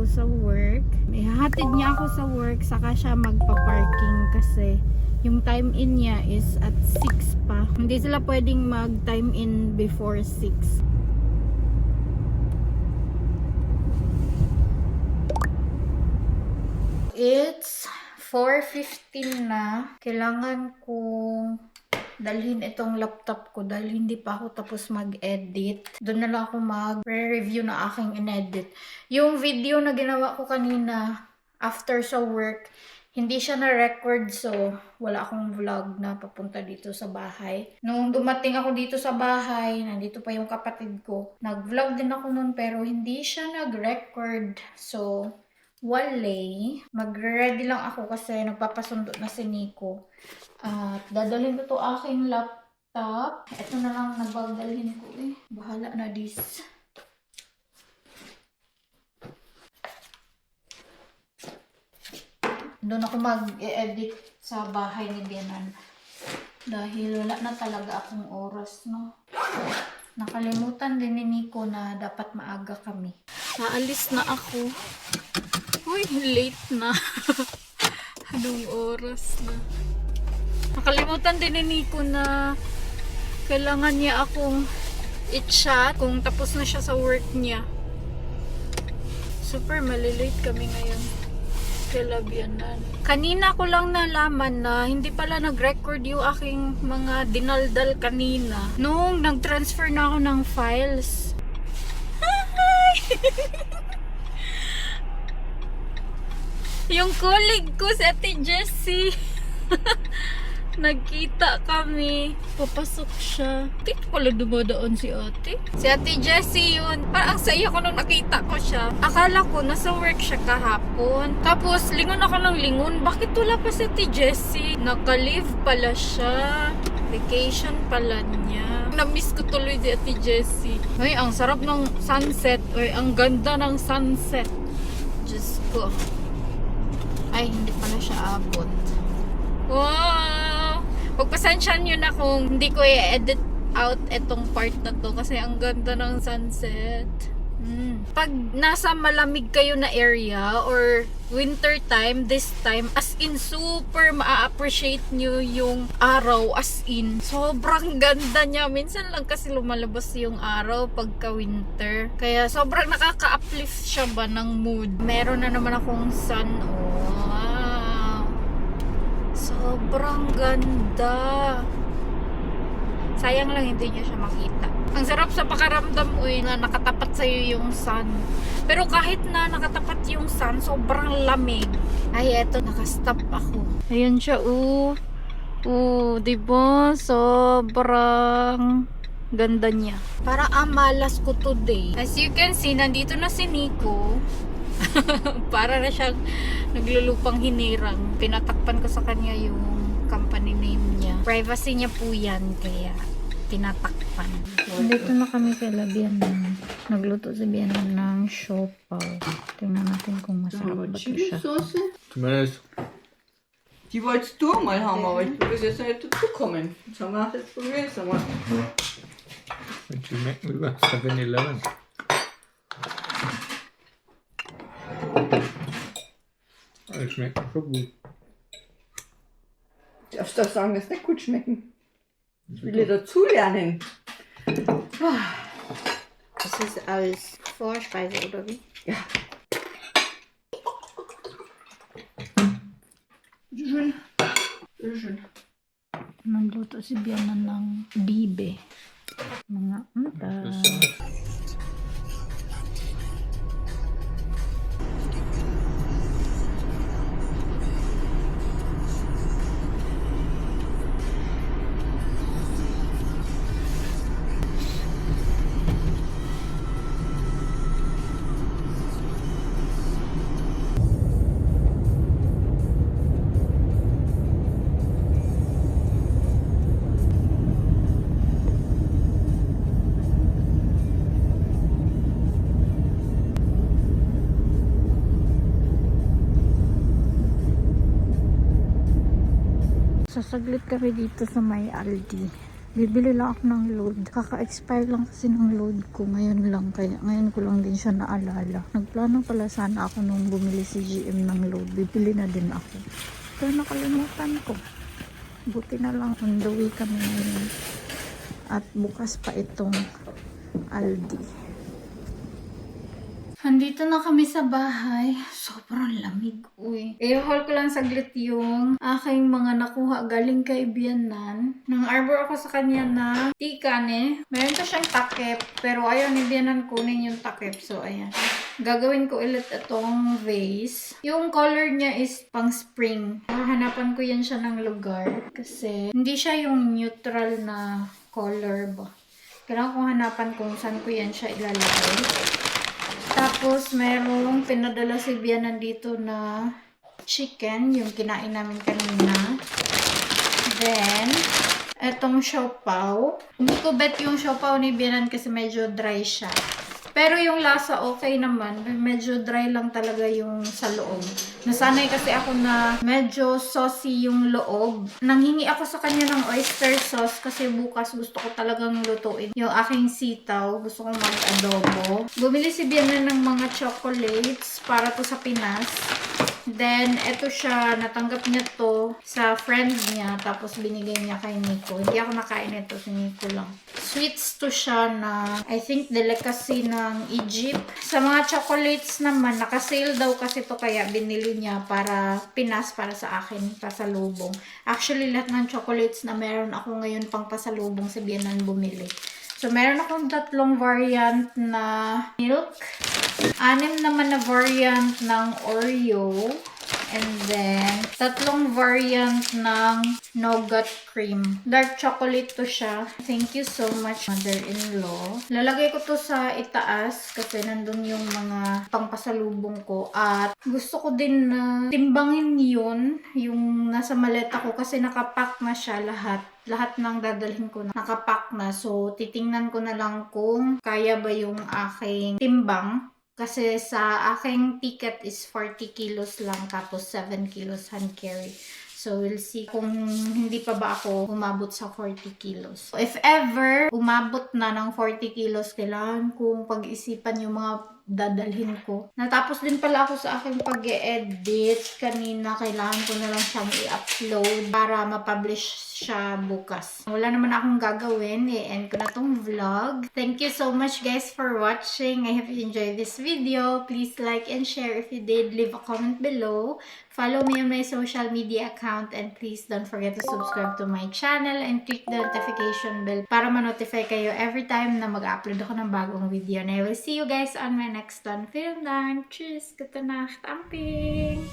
ko sa work. Ihahatid niya ako sa work, saka siya magpa-parking kasi yung time in niya is at 6 pa. Hindi sila pwedeng mag-time in before 6. It's 4:15 na. Kailangan kong dalhin itong laptop ko dahil hindi pa ako tapos mag-edit. Doon na lang ako mag-review na aking in-edit. Yung video na ginawa ko kanina after sa work, hindi siya na-record, so wala akong vlog na papunta dito sa bahay. Nung dumating ako dito sa bahay, nandito pa yung kapatid ko. Nag-vlog din ako nun pero hindi siya nag-record. So, wale. Mag-ready lang ako kasi nagpapasundo na si Nico. At dadalhin ko to aking laptop. Ito na lang nabagdalhin ko eh. Bahala na this. Doon ako mag-edit sa bahay ni Bianan. Dahil wala na talaga akong oras, no? Nakalimutan din ni Nico na dapat maaga kami. Naalis na ako. Uy, late na. Anong oras na? Nakalimutan din ni Nico na kailangan niya akong i-chat kung tapos na siya sa work niya. Super malilate kami ngayon. Kailabianan. Kanina ko lang nalaman na hindi pala nag-record yung aking mga dinaldal kanina. Nung nag-transfer na ako ng files. Hi! Yung colleague ko si Ate Jessie. Nagkita kami. Papasok siya. Dito pala dumadaan si ate. Si Ate Jessie yun. Parang ang saya ko nung nakita ko siya. Akala ko nasa work siya kahapon. Tapos lingon ako ng lingon. Bakit wala pa si Ate Jessie? Naka-leave pala siya. Vacation pala niya. Na-miss ko tuloy si Ate Jessie. Ay, ang sarap ng sunset. Ay, ang ganda ng sunset. Diyos ko. Ay, hindi pala siya abot. Wow! Pagpasensyahan nyo na kung hindi ko i-edit out etong part na to kasi ang ganda ng sunset. Pag nasa malamig kayo na area or winter time, this time, as in super ma-appreciate nyo yung araw, as in. Sobrang ganda niya. Minsan lang kasi lumalabas yung araw pagka winter. Kaya sobrang nakaka-uplift siya ba ng mood. Meron na naman akong sun. Wow! Sobrang ganda. Sayang lang hindi niya siya makita. Ang sarap sa pakaramdam na nakatapat sa'yo yung sun. Pero kahit na nakatapat yung sun, sobrang lamig. Ay, eto, nakastop ako. Ayun siya, diba? Sobrang ganda niya. Para amalas ko today. As you can see, nandito na si Nico. Para na siyang naglulupang hinirang. Pinatakpan ko sa kanya yung company name niya. Privacy niya po yan, kaya tinatakpan. Dito na kami kay Bianan. Nagluto si Bianan ng siopaw. Tingnan natin kung masarap ba ito siya. Zumindest. Die wolltest du mal haben, aber du bist jetzt nicht dazugekommen. Jetzt haben wir das jetzt probiert. Wenn sie schmecken wie bei 7-Eleven. Die schmecken schon gut. Darfst du sagen, dass nicht gut schmecken? Ich will ja dazulernen. Das ist als Vorspeise, oder wie? Ja. Schön. Schön. Nagluto si Bianan ng bibe. Mga Sasaglit kami dito sa may Aldi. Bibili lang ako ng load. Kaka-expire lang kasi ng load ko ngayon lang. Kaya ngayon ko lang din siya naalala. Nagplano pala sana ako nung bumili si GM ng load. Bibili na din ako. Pero nakalimutan ko. Buti na lang on the way kami ngayon. At bukas pa itong Aldi. Andito na kami sa bahay. Sobrang lamig, uy. I-haul ko lang saglit yung aking mga nakuha galing kay Bianan. Nang arbor ako sa kanya na tikane. Meron to siyang takip, pero ayaw ni Bianan kunin yung takip. So, ayan. Gagawin ko ulit itong vase. Yung color niya is pang spring. Hahanapan ko yan siya ng lugar. Kasi hindi siya yung neutral na color ba. Kailangan kong hanapan kung saan ko yan siya ilalagay. Tapos, merong pinadala si Bianan dito na chicken, yung kinain namin kanina. Then, etong siopaw. Hindi ko bet yung siopaw ni Bianan kasi medyo dry siya. Pero yung lasa okay naman. Medyo dry lang talaga yung sa loob. Nasanay kasi ako na medyo saucy yung loob. Nanghingi ako sa kanya ng oyster sauce kasi bukas gusto ko talagang lutuin yung aking sitaw. Gusto kong mag-adobo. Bumili si Bianan ng mga chocolates para to sa Pinas. Then, eto siya, natanggap niya to sa friend niya, tapos binigay niya kay Nico. Hindi ako nakain ito, si Nico lang. Sweets to siya na, I think, delicacy ng Egypt. Sa mga chocolates naman, nakasale daw kasi to kaya binili niya para Pinas, para sa akin, pasalubong. Actually, lahat ng chocolates na meron ako ngayon pang pasalubong si Bianan bumili. So, meron akong 3 variant na milk. 6 naman na variant ng Oreo. And then, 3 variant ng nougat cream. Dark chocolate to siya. Thank you so much, mother-in-law. Lalagay ko to sa itaas kasi nandun yung mga pangpasalubong ko. At gusto ko din na timbangin yun, yung nasa maleta ko kasi nakapack na siya lahat. Lahat ng dadalhin ko na nakapack na. So, titingnan ko na lang kung kaya ba yung aking timbang. Kasi sa aking ticket is 40 kilos lang tapos 7 kilos hand carry. So, we'll see kung hindi pa ba ako umabot sa 40 kilos. So, if ever umabot na ng 40 kilos, kailangan kong pag-isipan yung mga dadalhin ko. Natapos din pala ako sa aking pag-e-edit. Kanina, kailangan ko na lang siyang i-upload para ma-publish siya bukas. Wala naman akong gagawin. I-end ko na tong vlog. Thank you so much guys for watching. I hope you enjoyed this video. Please like and share if you did. Leave a comment below. Follow me on my social media account and please don't forget to subscribe to my channel and click the notification bell para ma-notify kayo every time na mag-upload ako ng bagong video. And I will see you guys on my next one. Vielen Dank. Tschüss. Gute Nacht. Amping.